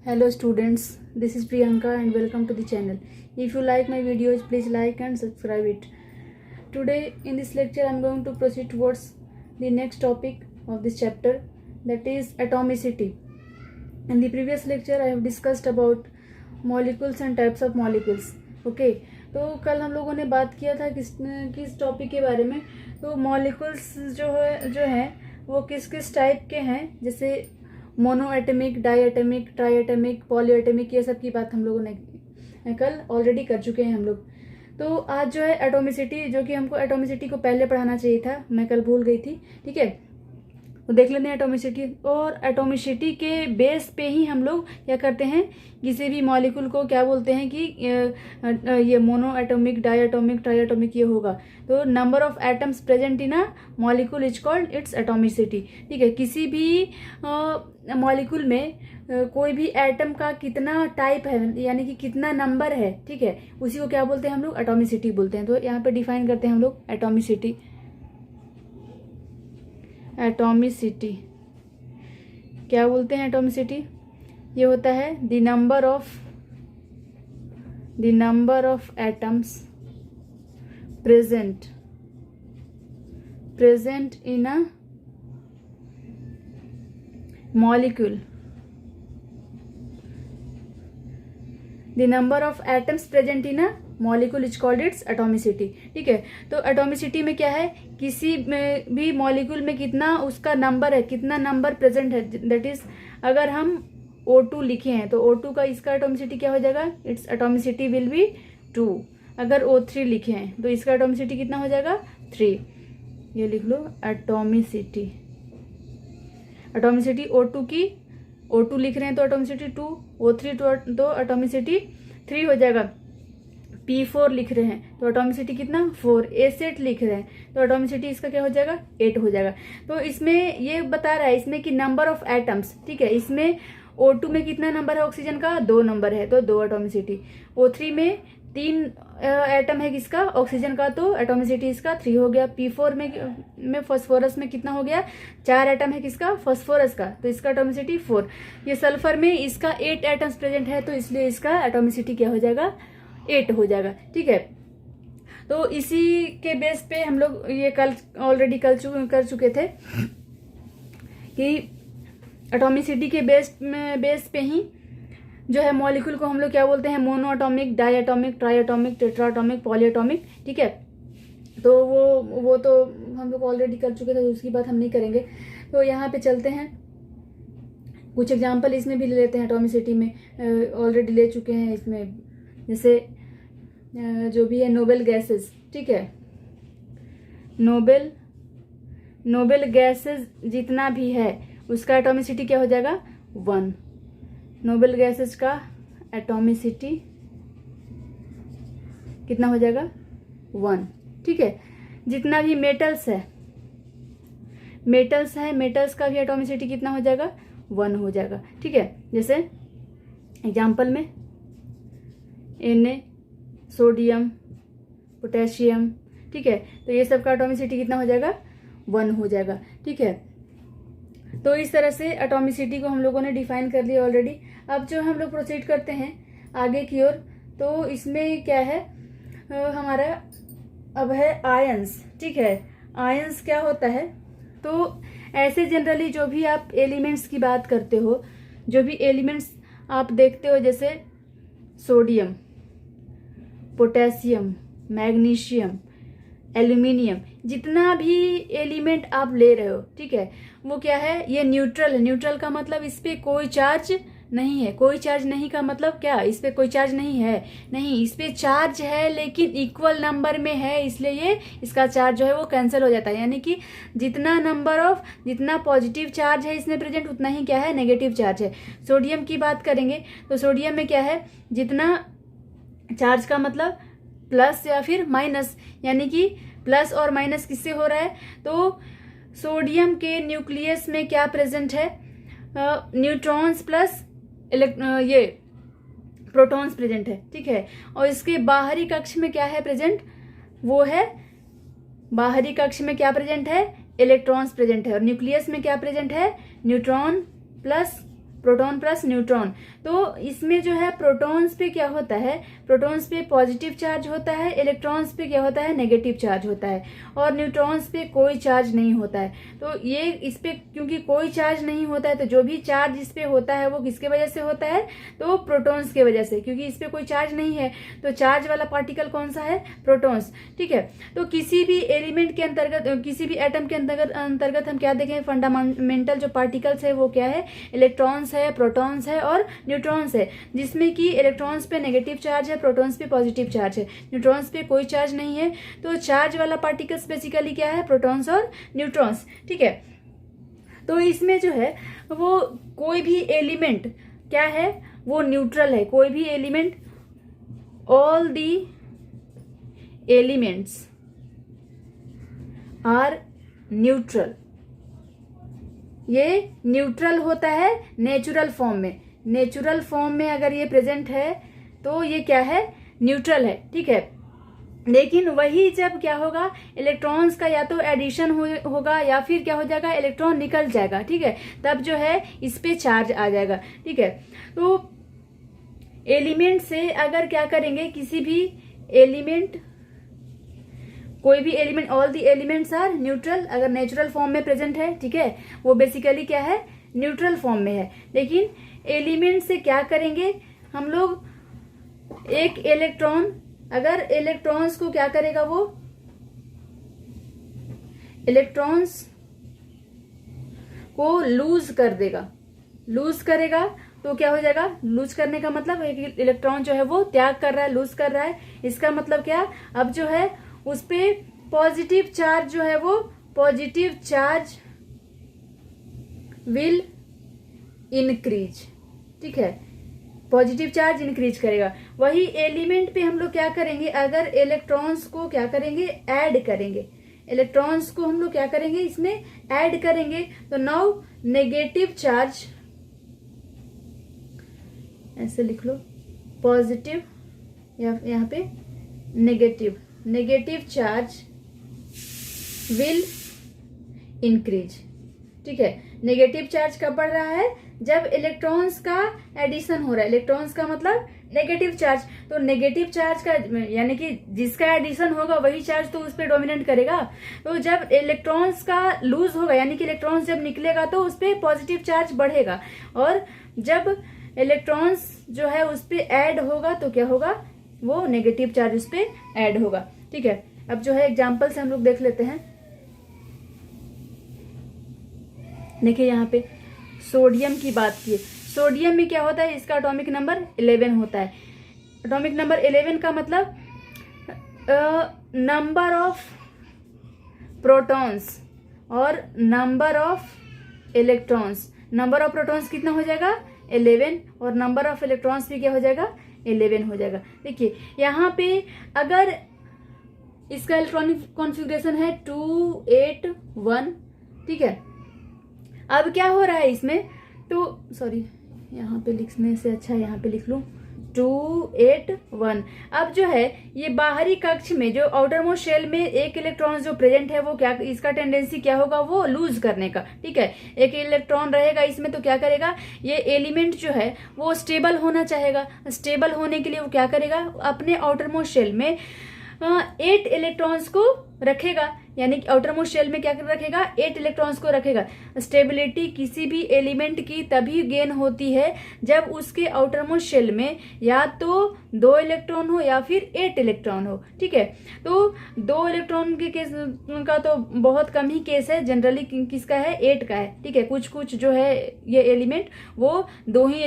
Hello students, this is Priyanka and welcome to the channel. If you like my videos, please like and subscribe it. Today in this lecture I am going to proceed towards the next topic of this chapter, that is atomicity. In the previous lecture I have discussed about molecules and types of molecules. Okay, तो कल हम लोगों ने बात किया था किस topic के बारे में. तो मॉलिक्यूल्स जो है वो किस किस टाइप के हैं, जैसे monoatomic, diatomic, triatomic, polyatomic, ये सब की बात हम लोगों ने कल ऑलरेडी कर चुके हैं हम लोग. तो आज जो है एटोमिसिटी, जो कि हमको एटोमिसिटी को पहले पढ़ाना चाहिए था, मैं कल भूल गई थी. ठीक है, तो देख लेते हैं एटोमिसिटी. और एटोमिसिटी के बेस पे ही हम लोग क्या करते हैं, किसी भी मॉलिक्यूल को क्या बोलते हैं कि ये monoatomic, diatomic, triatomic ये होगा. तो number of atoms present in a molecule is called its atomicity. ठीक है, किसी भी मॉलिक्यूल में कोई भी एटम का कितना टाइप है, यानी कि कितना नंबर है, ठीक है, उसी को क्या बोलते हैं हम लोग, एटोमिसिटी बोलते हैं. तो यहाँ पे डिफाइन करते हैं हम लोग एटोमिसिटी. एटोमिसिटी क्या बोलते हैं, एटोमिसिटी ये होता है the number of atoms present in a molecule. The number of atoms present in a molecule is called its atomicity. ठीक है, तो एटोमिसिटी में क्या है, किसी में भी मॉलिक्यूल में कितना उसका नंबर है, कितना नंबर प्रेजेंट है. दैट इज, अगर हम O2 लिखे हैं तो O2 का इसका एटोमिसिटी क्या हो जाएगा, इट्स एटोमिसिटी विल बी 2. अगर O3 लिखे हैं तो इसका एटोमिसिटी कितना हो जाएगा, 3. ये लिख लो, एटोमिसिटी O2 की, O2 लिख रहे हैं तो एटोमिसिटी 2, O3 तो एटोमिसिटी 3 हो जाएगा. P4 लिख रहे हैं तो एटोमिसिटी कितना, 4. A7 लिख रहे हैं तो एटोमिसिटी इसका क्या हो जाएगा, 8 हो जाएगा. तो इसमें ये बता रहा है इसमें कि नंबर ऑफ एटम्स. ठीक है, इसमें O2 में कितना नंबर है ऑक्सीजन का, 2 नंबर है तो 2 एटोमिसिटी. O3 में 3 एटम है किसका, ऑक्सीजन का, तो एटोमिसिटी इसका 3 हो गया. P4 में फास्फोरस में कितना हो गया, 4 एटम है किसका, फास्फोरस का, तो इसका एटोमिसिटी 4. ये सल्फर में इसका 8 एटम्स प्रेजेंट है तो इसलिए इसका एटोमिसिटी क्या हो जाएगा, 8 हो जाएगा. ठीक है, तो इसी के बेस पे हम लोग ये कल ऑलरेडी कर चुके थे कि एटोमिसिटी के बेस पे ही जो है मॉलिक्यूल को हम लोग क्या बोलते हैं, monoatomic, diatomic, triatomic, tetratomic, polyatomic. ठीक है, तो वो तो हम लोग ऑलरेडी कर चुके थे, तो उसकी बात हम नहीं करेंगे. तो यहाँ पे चलते हैं, कुछ एग्जाम्पल इसमें भी ले लेते हैं. एटोमिसिटी में ऑलरेडी ले चुके हैं इसमें, जैसे जो भी है नोबेल गैसेस. ठीक है, नोबेल गैसेस जितना भी है उसका एटोमिसिटी क्या हो जाएगा, 1. नोबेल गैसेस का एटोमिसिटी कितना हो जाएगा, 1. ठीक है, जितना भी मेटल्स है मेटल्स का भी एटोमिसिटी कितना हो जाएगा, 1 हो जाएगा. ठीक है, जैसे एग्जाम्पल में Na, सोडियम, पोटेशियम. ठीक है, तो ये सब का एटोमिसिटी कितना हो जाएगा, 1 हो जाएगा. ठीक है, तो इस तरह से एटोमिसिटी को हम लोगों ने डिफाइन कर लिया ऑलरेडी. अब जो हम लोग प्रोसीड करते हैं आगे की ओर, तो इसमें क्या है, हमारा अब है आयंस. ठीक है, आयंस क्या होता है, तो ऐसे जनरली जो भी आप एलिमेंट्स की बात करते हो, जो भी एलिमेंट्स आप देखते हो, जैसे सोडियम, पोटेशियम, मैग्नीशियम, एल्यूमिनियम, जितना भी एलिमेंट आप ले रहे हो, ठीक है, वो क्या है, ये न्यूट्रल है. न्यूट्रल का मतलब इस पे कोई चार्ज नहीं है. कोई चार्ज नहीं का मतलब क्या, इस पे कोई चार्ज नहीं है, नहीं, इस पे चार्ज है लेकिन इक्वल नंबर में है, इसलिए ये इसका चार्ज जो है वो कैंसिल हो जाता है. यानी कि जितना पॉजिटिव चार्ज है इसमें प्रेजेंट, उतना ही क्या है, नेगेटिव चार्ज है. सोडियम की बात करेंगे तो सोडियम में क्या है, जितना चार्ज का मतलब प्लस या फिर माइनस, यानी कि प्लस और माइनस किससे हो रहा है, तो सोडियम के न्यूक्लियस में क्या प्रेजेंट है, न्यूट्रॉन्स प्लस ये प्रोटॉन्स प्रेजेंट है. ठीक है, और इसके बाहरी कक्ष में क्या है प्रेजेंट, वो है, बाहरी कक्ष में क्या प्रेजेंट है, इलेक्ट्रॉन्स प्रेजेंट है. और न्यूक्लियस में क्या प्रेजेंट है, neutron plus proton plus neutron. तो इसमें जो है प्रोटॉन्स पे क्या होता है, प्रोटॉन्स पे पॉजिटिव चार्ज होता है, इलेक्ट्रॉन्स पे क्या होता है, नेगेटिव चार्ज होता है, और न्यूट्रॉन्स पे कोई चार्ज नहीं होता है। तो ये इस पे क्योंकि कोई चार्ज नहीं होता है, तो जो भी चार्ज इस पे होता है वो किसके वजह से होता है, तो प्रोटॉन्स के वजह से, क्योंकि इस पे कोई चार्ज नहीं है। तो चार्ज वाला पार्टिकल कौन सा है, प्रोटॉन्स। ठीक है, तो किसी भी एलिमेंट के अंतर्गत, किसी भी एटम के अंतर्गत हम क्या देखें, फंडामेंटल जो पार्टिकल्स है वो क्या है, इलेक्ट्रॉन्स है, प्रोटॉन्स है और न्यूट्रॉन्स है, जिसमें कि इलेक्ट्रॉन्स पे नेगेटिव चार्ज है, प्रोटॉन्स पे पॉजिटिव चार्ज है, न्यूट्रॉन्स पे कोई चार्ज नहीं है। तो चार्ज वाला पार्टिकल्स बेसिकली क्या है, प्रोटॉन्स और न्यूट्रॉन्स। ठीक है, तो इसमें जो है वो कोई भी एलिमेंट क्या है, वो न्यूट्रल है, कोई भी element, all the elements are neutral. ये न्यूट्रल होता है नेचुरल फॉर्म में, नेचुरल फॉर्म में अगर ये प्रेजेंट है तो ये क्या है, न्यूट्रल है। ठीक है, लेकिन वही जब क्या होगा, इलेक्ट्रॉन्स का या तो एडिशन होगा या फिर क्या हो जाएगा, इलेक्ट्रॉन निकल जाएगा। ठीक है, तब जो है इस पे चार्ज आ जाएगा। ठीक है, तो एलिमेंट से अगर क्या करेंगे, किसी भी एलिमेंट, कोई भी element, all the elements are neutral, अगर नेचुरल फॉर्म में प्रेजेंट है, ठीक है, वो बेसिकली क्या है, न्यूट्रल फॉर्म में है। लेकिन एलिमेंट से क्या करेंगे हम लोग, एक इलेक्ट्रॉन, अगर इलेक्ट्रॉन्स को क्या करेगा, वो इलेक्ट्रॉन्स को लूज कर देगा, लूज करेगा तो क्या हो जाएगा, लूज करने का मतलब एक इलेक्ट्रॉन जो है वो त्याग कर रहा है, लूज कर रहा है। इसका मतलब क्या, अब जो है उस पे पॉजिटिव चार्ज जो है वो पॉजिटिव चार्ज विल इंक्रीज। ठीक है, पॉजिटिव चार्ज इंक्रीज करेगा। वही एलिमेंट पे हम लोग क्या करेंगे, अगर इलेक्ट्रॉन्स को क्या करेंगे, ऐड करेंगे, इलेक्ट्रॉन्स को हम लोग क्या करेंगे, इसमें ऐड करेंगे, तो नाउ नेगेटिव चार्ज, ऐसे लिख लो, पॉजिटिव या यहाँ पे negative, negative charge will increase. ठीक है, नेगेटिव चार्ज कब बढ़ रहा है, जब इलेक्ट्रॉन्स का एडिशन हो रहा है, इलेक्ट्रॉन्स का मतलब नेगेटिव चार्ज। तो नेगेटिव चार्ज का यानी कि जिसका एडिशन होगा वही चार्ज तो उस पर डोमिनेट करेगा। तो जब इलेक्ट्रॉन्स का लूज होगा, यानी कि इलेक्ट्रॉन्स जब निकलेगा तो उस पर पॉजिटिव चार्ज बढ़ेगा, और जब इलेक्ट्रॉन्स जो है उस पर ऐड होगा तो क्या होगा, वो नेगेटिव चार्ज उस पर ऐड होगा। ठीक है, अब जो है एग्जाम्पल से हम लोग देख लेते हैं। देखिए यहाँ पे सोडियम की बात की, सोडियम में क्या होता है, इसका एटॉमिक नंबर 11 होता है। एटॉमिक नंबर 11 का मतलब नंबर ऑफ प्रोटॉन्स और number of electrons, number of protons कितना हो जाएगा, 11, और नंबर ऑफ इलेक्ट्रॉन्स भी क्या हो जाएगा, 11 हो जाएगा। देखिए यहाँ पे अगर इसका इलेक्ट्रॉनिक कॉन्फ़िगरेशन है 281, ठीक है, अब क्या हो रहा है इसमें, तो सॉरी यहाँ पे लिखने से अच्छा यहाँ पे लिख लूँ 281। अब जो है ये बाहरी कक्ष में जो आउटर मोस्ट शेल में एक इलेक्ट्रॉन जो प्रेजेंट है वो क्या, इसका टेंडेंसी क्या होगा, वो लूज करने का। ठीक है, एक इलेक्ट्रॉन रहेगा इसमें तो क्या करेगा, ये एलिमेंट जो है वो स्टेबल होना चाहेगा। स्टेबल होने के लिए वो क्या करेगा, अपने आउटर मोस्ट शेल में 8 इलेक्ट्रॉन्स को रखेगा, यानी कि आउटर मोस्ट शेल में क्या रखेगा, 8 इलेक्ट्रॉन्स को रखेगा। स्टेबिलिटी किसी भी एलिमेंट की तभी गेन होती है जब उसके आउटर मोस्ट शेल में या तो 2 इलेक्ट्रॉन हो या फिर 8 इलेक्ट्रॉन हो। ठीक है, तो 2 इलेक्ट्रॉन के केस का तो बहुत कम ही केस है, जनरली किसका है, 8 का है। ठीक है, कुछ कुछ जो है ये एलिमेंट वो 2 ही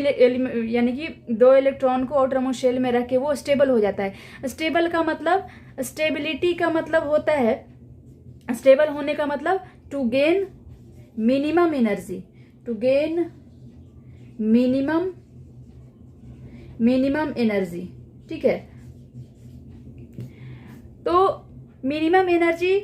यानी कि 2 इलेक्ट्रॉन को आउटर मोस्ट शेल में रख के वो स्टेबल हो जाता है। स्टेबल का मतलब, स्टेबिलिटी का मतलब होता है, स्टेबल होने का मतलब to gain minimum energy, to gain minimum energy. ठीक है, तो मिनिमम एनर्जी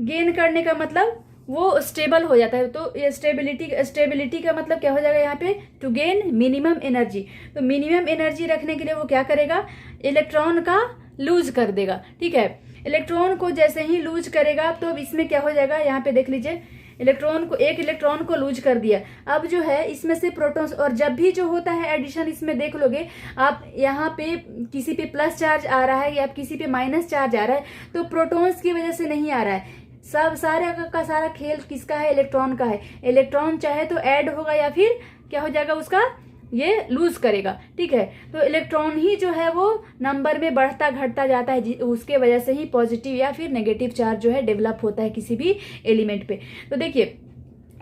गेन करने का मतलब वो स्टेबल हो जाता है। तो ये स्टेबिलिटी का मतलब क्या हो जाएगा यहाँ पे, टू गेन मिनिमम एनर्जी। तो मिनिमम एनर्जी रखने के लिए वो क्या करेगा, इलेक्ट्रॉन का लूज कर देगा। ठीक है, इलेक्ट्रॉन को जैसे ही लूज करेगा तो इसमें क्या हो जाएगा, यहाँ पे देख लीजिए, एक इलेक्ट्रॉन को लूज कर दिया। अब जो है इसमें से प्रोटॉन्स, और जब भी जो होता है एडिशन, इसमें देख लोगे आप, यहाँ पे किसी पे प्लस चार्ज आ रहा है या किसी पे माइनस चार्ज आ रहा है, तो प्रोटॉन्स की वजह से नहीं आ रहा है। सब सारे का सारा खेल किसका है? इलेक्ट्रॉन का है। इलेक्ट्रॉन चाहे तो ऐड होगा या फिर क्या हो जाएगा उसका, ये लूज करेगा। ठीक है, तो इलेक्ट्रॉन ही जो है वो नंबर में बढ़ता घटता जाता है, उसके वजह से ही पॉजिटिव या फिर नेगेटिव चार्ज जो है डेवलप होता है किसी भी एलिमेंट पे। तो देखिए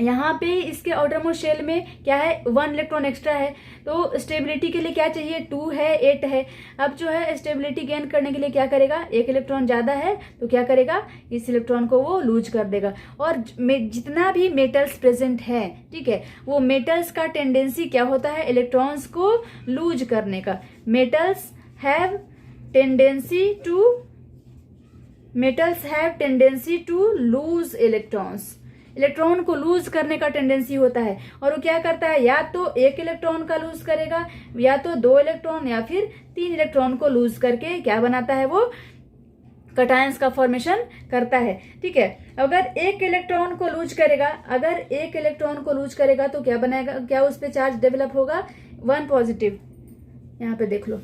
यहाँ पे इसके आउटरमोस्ट शेल में क्या है, 1 इलेक्ट्रॉन एक्स्ट्रा है, तो स्टेबिलिटी के लिए क्या चाहिए, 2 है, 8 है। अब जो है स्टेबिलिटी गेन करने के लिए क्या करेगा, 1 इलेक्ट्रॉन ज्यादा है तो क्या करेगा, इस इलेक्ट्रॉन को वो लूज कर देगा। और जितना भी मेटल्स प्रेजेंट है, ठीक है, वो मेटल्स का टेंडेंसी क्या होता है, इलेक्ट्रॉन्स को लूज करने का। Metals have tendency to lose electrons. Electron को लूज करने का टेंडेंसी होता है, और वो क्या करता है, या तो 1 इलेक्ट्रॉन का लूज करेगा, या तो 2 इलेक्ट्रॉन, या फिर 3 इलेक्ट्रॉन को लूज करके क्या बनाता है, वो कैटायंस का फॉर्मेशन करता है। ठीक है, अगर 1 इलेक्ट्रॉन को लूज करेगा तो क्या बनाएगा, क्या उस पर चार्ज डेवलप होगा, 1 पॉजिटिव। यहाँ पे देख लो,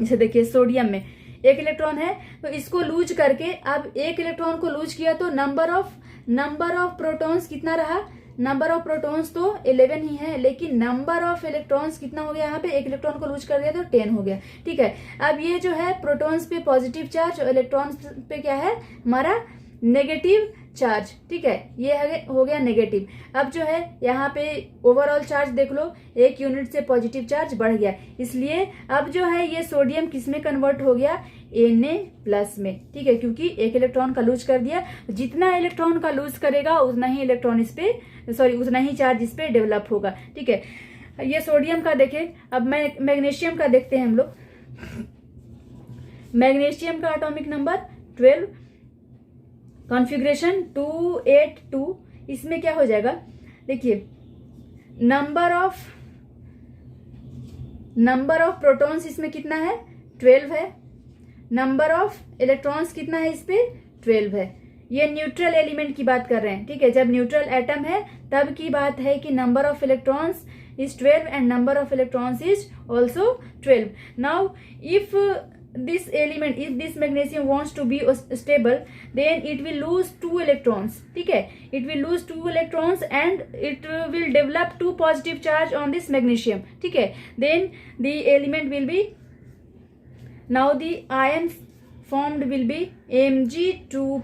इसे देखिए सोडियम में 1 इलेक्ट्रॉन है, तो इसको लूज करके, अब 1 इलेक्ट्रॉन को लूज किया तो नंबर ऑफ प्रोटॉन्स कितना रहा, नंबर ऑफ प्रोटॉन्स तो 11 ही है, लेकिन नंबर ऑफ इलेक्ट्रॉन्स कितना हो गया, यहाँ पे 1 इलेक्ट्रॉन को लूज कर दिया तो 10 हो गया। ठीक है, अब ये जो है प्रोटॉन्स पे पॉजिटिव चार्ज और इलेक्ट्रॉन्स पे क्या है हमारा, नेगेटिव चार्ज। ठीक है, ये हो गया नेगेटिव। अब जो है यहाँ पे ओवरऑल चार्ज देख लो, 1 यूनिट से पॉजिटिव चार्ज बढ़ गया, इसलिए अब जो है ये सोडियम किस में कन्वर्ट हो गया, Na+ में। ठीक है, क्योंकि 1 इलेक्ट्रॉन का लूज कर दिया, जितना इलेक्ट्रॉन का लूज करेगा उतना ही चार्ज इस पे डेवलप होगा। ठीक है, ये सोडियम का देखें। अब मैग्नीशियम का देखते हैं हम लोग। मैग्नीशियम का एटॉमिक नंबर 12, कॉन्फ़िगरेशन 282। इसमें क्या हो जाएगा, देखिए नंबर ऑफ प्रोटॉन्स इसमें कितना है, 12 है। नंबर ऑफ इलेक्ट्रॉन्स कितना है इस पे, 12 है। ये न्यूट्रल एलिमेंट की बात कर रहे हैं। ठीक है, जब न्यूट्रल एटम है तब की बात है कि number of electrons is 12 and number of electrons is also 12। Now if this magnesium wants to be stable, then it will lose 2 electrons. ठीक है, it will lose 2 electrons and it will develop 2 positive charge on this magnesium. ठीक है, then the element will be, now the ion formed will be Mg2+,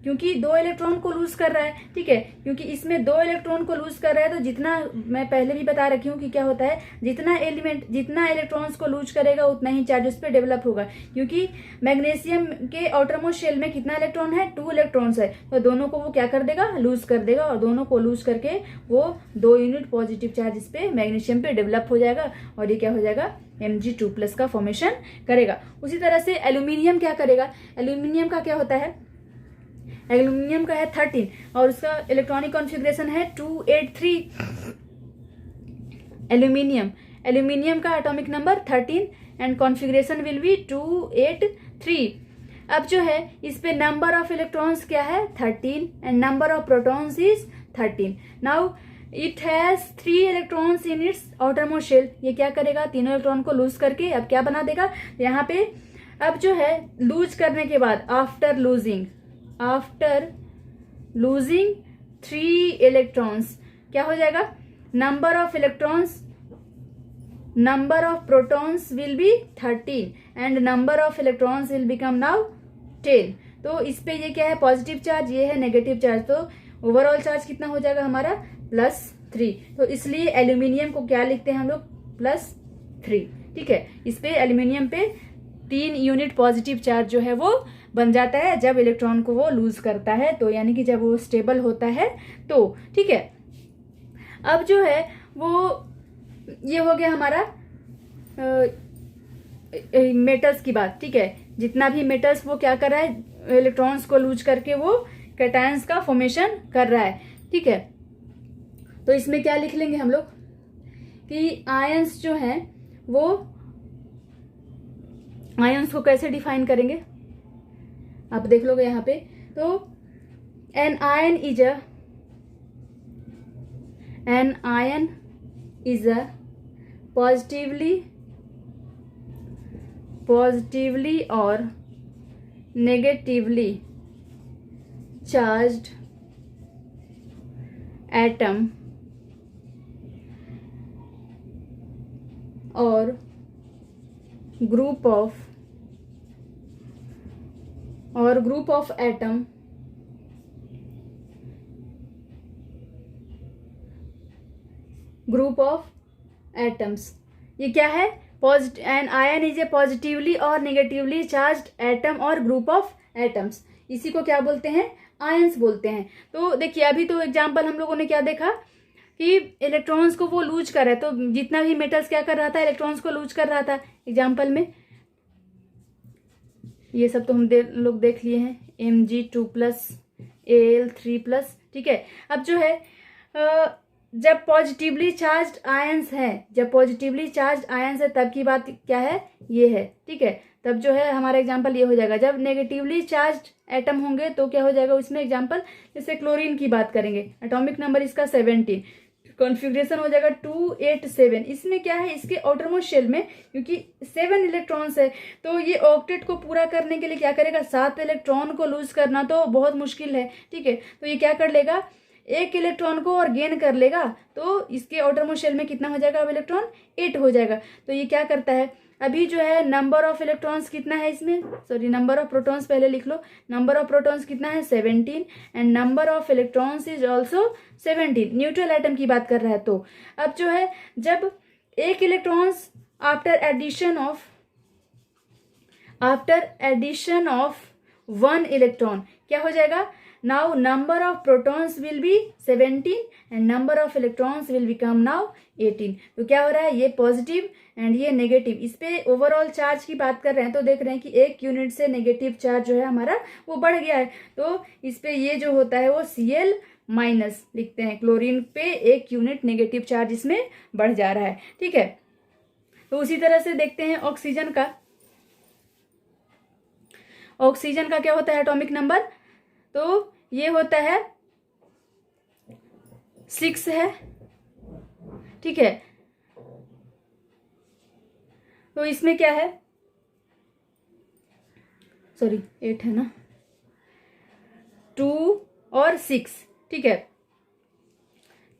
क्योंकि 2 electron को loose कर रहा है। ठीक है, क्योंकि इसमें 2 इलेक्ट्रॉन को लूज कर रहा है, तो जितना, मैं पहले भी बता रखी हूँ कि क्या होता है, जितना इलेक्ट्रॉन्स को लूज करेगा उतना ही चार्ज उस पर डेवलप होगा। क्योंकि मैग्नीशियम के आउटरमोस्ट शेल में कितना इलेक्ट्रॉन है, 2 इलेक्ट्रॉन्स है, तो दोनों को वो क्या कर देगा, लूज कर देगा, और दोनों को लूज करके वो 2 यूनिट पॉजिटिव चार्ज इस पे मैग्नीशियम पे डेवलप हो जाएगा, और ये क्या हो जाएगा, Mg2+ का फॉर्मेशन करेगा। उसी तरह से एल्यूमिनियम क्या करेगा, एल्यूमिनियम का क्या होता है, एल्यूमिनियम का है 13 और उसका इलेक्ट्रॉनिक कॉन्फ़िगरेशन है 283। एल्यूमिनियम का atomic number 13 and configuration will be 283। अब जो है इस पे नंबर ऑफ इलेक्ट्रॉन्स क्या है, 13 and number of protons is 13। Now it has 3 electrons in its outermost shell. ये क्या करेगा, तीनों इलेक्ट्रॉन को लूज करके अब क्या बना देगा यहाँ पे। अब जो है लूज करने के बाद, आफ्टर लूजिंग 3 इलेक्ट्रॉन्स क्या हो जाएगा, number of protons will be 13 and number of electrons will become now 10। तो इस पे ये क्या है, पॉजिटिव चार्ज, ये है नेगेटिव चार्ज, तो ओवरऑल चार्ज कितना हो जाएगा हमारा, +3। तो इसलिए एल्यूमिनियम को क्या लिखते हैं हम लोग, +3। ठीक है, इस पे एल्यूमिनियम पे 3 यूनिट पॉजिटिव चार्ज जो है वो बन जाता है जब इलेक्ट्रॉन को वो लूज करता है, तो यानी कि जब वो स्टेबल होता है तो। ठीक है, अब जो है वो ये हो गया हमारा मेटल्स की बात। ठीक है, जितना भी मेटल्स वो क्या कर रहा है, इलेक्ट्रॉन्स को लूज करके वो कैटायंस का फॉर्मेशन कर रहा है। ठीक है, तो इसमें क्या लिख लेंगे हम लोग कि आयंस जो हैं वो, आयंस को कैसे डिफाइन करेंगे आप देख लोगे यहाँ पे। तो an ion is a positively or negatively charged atom or group of atom group of atoms। ये क्या है? An ion is a positively और नेगेटिवली चार्ज्ड एटम और ग्रुप ऑफ एटम्स, इसी को क्या बोलते हैं? आयंस बोलते हैं। तो देखिए अभी तो एग्जांपल हम लोगों ने क्या देखा कि इलेक्ट्रॉन्स को वो लूज कर रहा है, तो जितना भी मेटल्स क्या कर रहा था, इलेक्ट्रॉन्स को लूज कर रहा था एग्जांपल में। ये सब तो हम लोग देख लिए हैं, Mg2+, Al3+, ठीक है। अब जो है जब पॉजिटिवली चार्ज्ड आयंस है तब की बात क्या है? ये है, ठीक है। तब जो है हमारा एग्जांपल ये हो जाएगा। जब नेगेटिवली चार्ज्ड एटम होंगे तो क्या हो जाएगा उसमें? एग्जांपल जैसे क्लोरीन की बात करेंगे, एटॉमिक नंबर इसका 17, कॉन्फ़िगरेशन हो जाएगा 287। इसमें क्या है? इसके आउटरमोस्ट शेल में क्योंकि 7 इलेक्ट्रॉन्स है, तो ये ऑक्टेट को पूरा करने के लिए क्या करेगा? 7 इलेक्ट्रॉन को लूज करना तो बहुत मुश्किल है, ठीक है। तो ये क्या कर लेगा? 1 इलेक्ट्रॉन को और गेन कर लेगा, तो इसके आउटरमोस्ट शेल में कितना हो जाएगा? अब इलेक्ट्रॉन 8 हो जाएगा। तो ये क्या करता है? अभी जो है नंबर ऑफ इलेक्ट्रॉन्स कितना है इसमें? सॉरी, नंबर ऑफ प्रोटॉन्स पहले लिख लो। नंबर ऑफ प्रोटॉन्स कितना है? 17, and number of electrons is also 17। Neutral atom की बात कर रहा है। तो अब जो है जब 1 electrons after addition of 1 electron क्या हो जाएगा? Now number of protons will be 17 and number of electrons will become now 18। तो क्या हो रहा है? ये पॉजिटिव एंड ये नेगेटिव, इस पे ओवरऑल चार्ज की बात कर रहे हैं। तो देख रहे हैं कि 1 यूनिट से नेगेटिव चार्ज जो है हमारा वो बढ़ गया है। तो इस पे ये जो होता है वो Cl- लिखते हैं। क्लोरीन पे 1 यूनिट नेगेटिव चार्ज इसमें बढ़ जा रहा है, ठीक है। तो उसी तरह से देखते हैं ऑक्सीजन का। ऑक्सीजन का क्या होता है एटॉमिक नंबर? तो ये होता है 6 है, ठीक है। तो इसमें क्या है? सॉरी 8 है ना, 2 और 6, ठीक है।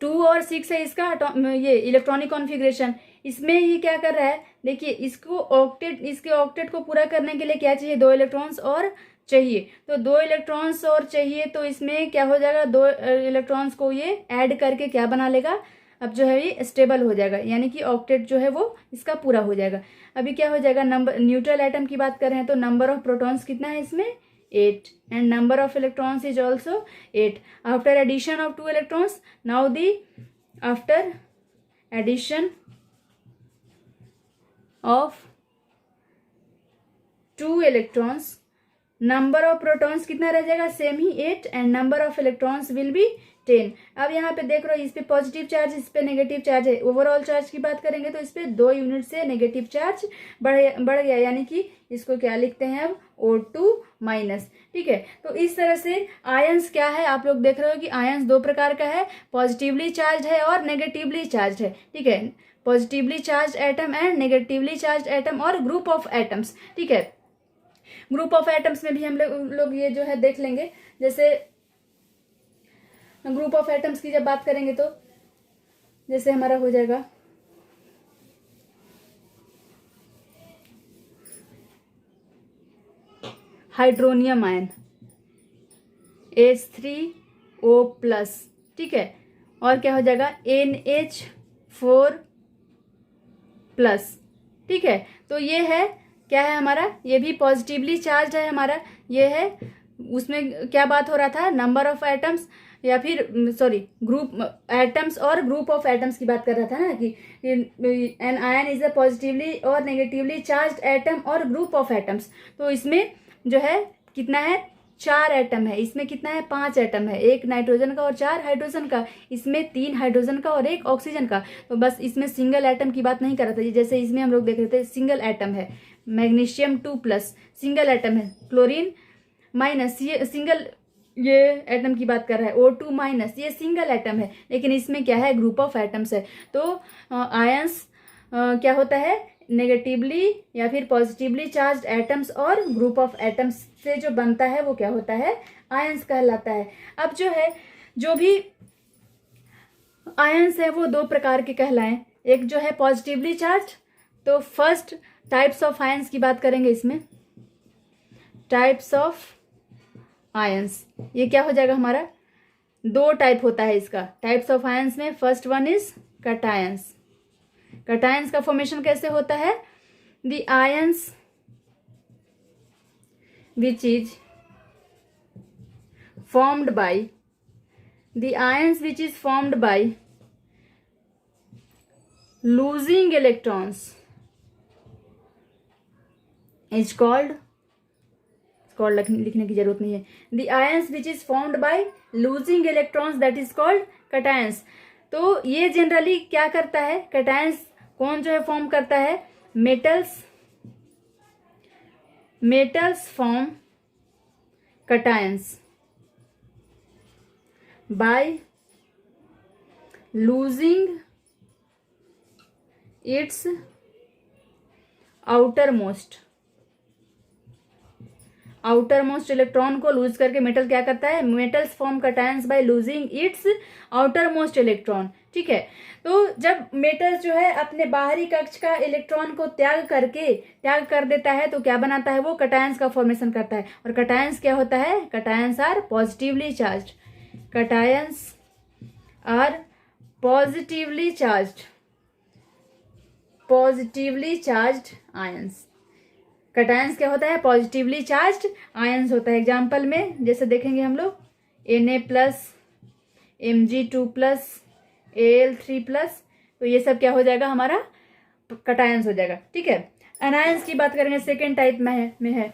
2 और 6 है इसका ये इलेक्ट्रॉनिक कॉन्फ़िगरेशन। इसमें ये क्या कर रहा है? देखिए इसके ऑक्टेट को पूरा करने के लिए क्या चाहिए? 2 इलेक्ट्रॉन्स और चाहिए। तो 2 इलेक्ट्रॉन्स और चाहिए, तो इसमें क्या हो जाएगा? 2 इलेक्ट्रॉन्स को ये ऐड करके क्या बना लेगा? अब जो है ये स्टेबल हो जाएगा, यानी कि ऑक्टेट जो है वो इसका पूरा हो जाएगा। अभी क्या हो जाएगा? न्यूट्रल एटम की बात कर रहे हैं, तो नंबर ऑफ प्रोटॉन्स कितना है इसमें? 8, and number of electrons is also 8। After addition of 2 electrons, now after addition of 2 electrons, number of protons कितना रह जाएगा? सेम ही 8, and number of electrons will be 10। अब यहाँ पे देख रहे हो इस पे पॉजिटिव चार्ज, इस पे नेगेटिव चार्ज है। ओवरऑल चार्ज की बात करेंगे तो इस पे 2 यूनिट से नेगेटिव चार्ज बढ़ गया, यानी कि इसको क्या लिखते हैं अब? O2-, ठीक है। तो इस तरह से आयंस क्या है? आप लोग देख रहे हो कि आयंस 2 प्रकार का है, पॉजिटिवली चार्ज है और नेगेटिवली चार्ज है, ठीक है। Positively charge atom and negatively charge atom और ग्रुप ऑफ एटम्स, ठीक है। ग्रुप ऑफ एटम्स में भी हम लोग ये जो है देख लेंगे। जैसे ग्रुप ऑफ एटम्स की जब बात करेंगे तो जैसे हमारा हो जाएगा हाइड्रोनियम आयन H3O+, ठीक है। और क्या हो जाएगा? NH4+, ठीक है। तो ये है क्या है हमारा? ये भी पॉजिटिवली चार्ज है हमारा। ये है, उसमें क्या बात हो रहा था? नंबर ऑफ एटम्स या फिर सॉरी ग्रुप एटम्स और ग्रुप ऑफ एटम्स की बात कर रहा था ना, कि an ion is a positively और नेगेटिवली चार्ज्ड एटम और ग्रुप ऑफ एटम्स। तो इसमें जो है कितना है? 4 एटम है। इसमें कितना है? 5 एटम है, 1 नाइट्रोजन का और 4 हाइड्रोजन का। इसमें 3 हाइड्रोजन का और 1 ऑक्सीजन का। तो बस इसमें सिंगल एटम की बात नहीं कर रहा था, जैसे इसमें हम लोग देख रहे थे सिंगल एटम है। मैग्नीशियम 2+, सिंगल एटम है। क्लोरीन- सिंगल ये एटम की बात कर रहा है, O2 माइनस, ये सिंगल एटम है, लेकिन इसमें क्या है, ग्रुप ऑफ एटम्स है। तो आयंस क्या होता है, नेगेटिवली या फिर पॉजिटिवली चार्ज एटम्स और ग्रुप ऑफ एटम्स से जो बनता है वो क्या होता है, आयंस कहलाता है। अब जो है, जो भी आयंस है वो दो प्रकार के कहलाएं। एक जो है पॉजिटिवली चार्ज, तो फर्स्ट टाइप्स ऑफ आयंस की बात करेंगे इसमें, टाइप्स ऑफ आयंस। ये क्या हो जाएगा हमारा, दो टाइप होता है इसका टाइप्स ऑफ आयंस में। First one is cations. Cations का फॉर्मेशन कैसे होता है, the ions which is formed by the ions which is formed by losing electrons is called लिखने की जरूरत नहीं है, the ions which is formed by losing electrons that is called cations। तो ये जनरली क्या करता है, cations कौन जो है फॉर्म करता है, metals form cations by losing its outermost electron को लूज करके मेटल क्या करता है, metals form cations by losing its outermost electron. ठीक है, तो जब मेटल जो है अपने बाहरी कक्ष का इलेक्ट्रॉन को त्याग कर देता है तो क्या बनाता है, वो कटायंस का फॉर्मेशन करता है। और कटायंस क्या होता है, cations are positively charged, cations are positively charged ions। cations क्या होता है, पॉजिटिवली चार्ज्ड आयंस होता है। एग्जाम्पल में जैसे देखेंगे हम लोग, Na+, Mg2+, Al3+, तो ये सब क्या हो जाएगा, हमारा कटायंस हो जाएगा। ठीक है, एनायंस की बात करेंगे, सेकेंड टाइप में है।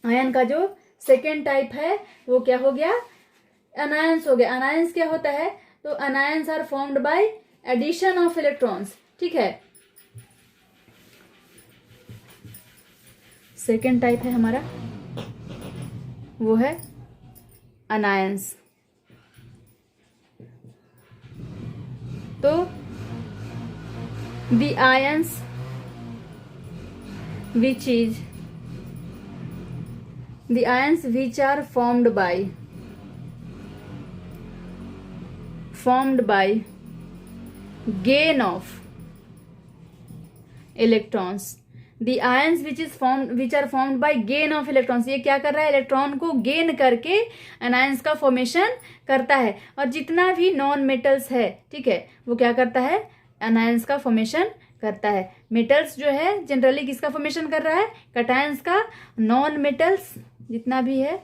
आयन का जो सेकेंड टाइप है वो क्या हो गया, अनायंस हो गया। अनायंस क्या होता है, तो anions are formed by addition of electrons. ठीक है, सेकेंड टाइप है हमारा, वो है अनायंस। तो the ions which are formed by gain of electrons। the ions which are formed by gain of electrons, ये क्या कर रहा है, इलेक्ट्रॉन को गेन करके एनायंस का फॉर्मेशन करता है। और जितना भी नॉन मेटल्स है, ठीक है, वो क्या करता है, एनायंस का फॉर्मेशन करता है। मेटल्स जो है जनरली किसका फॉर्मेशन कर रहा है, कटायंस का। नॉन मेटल्स जितना भी है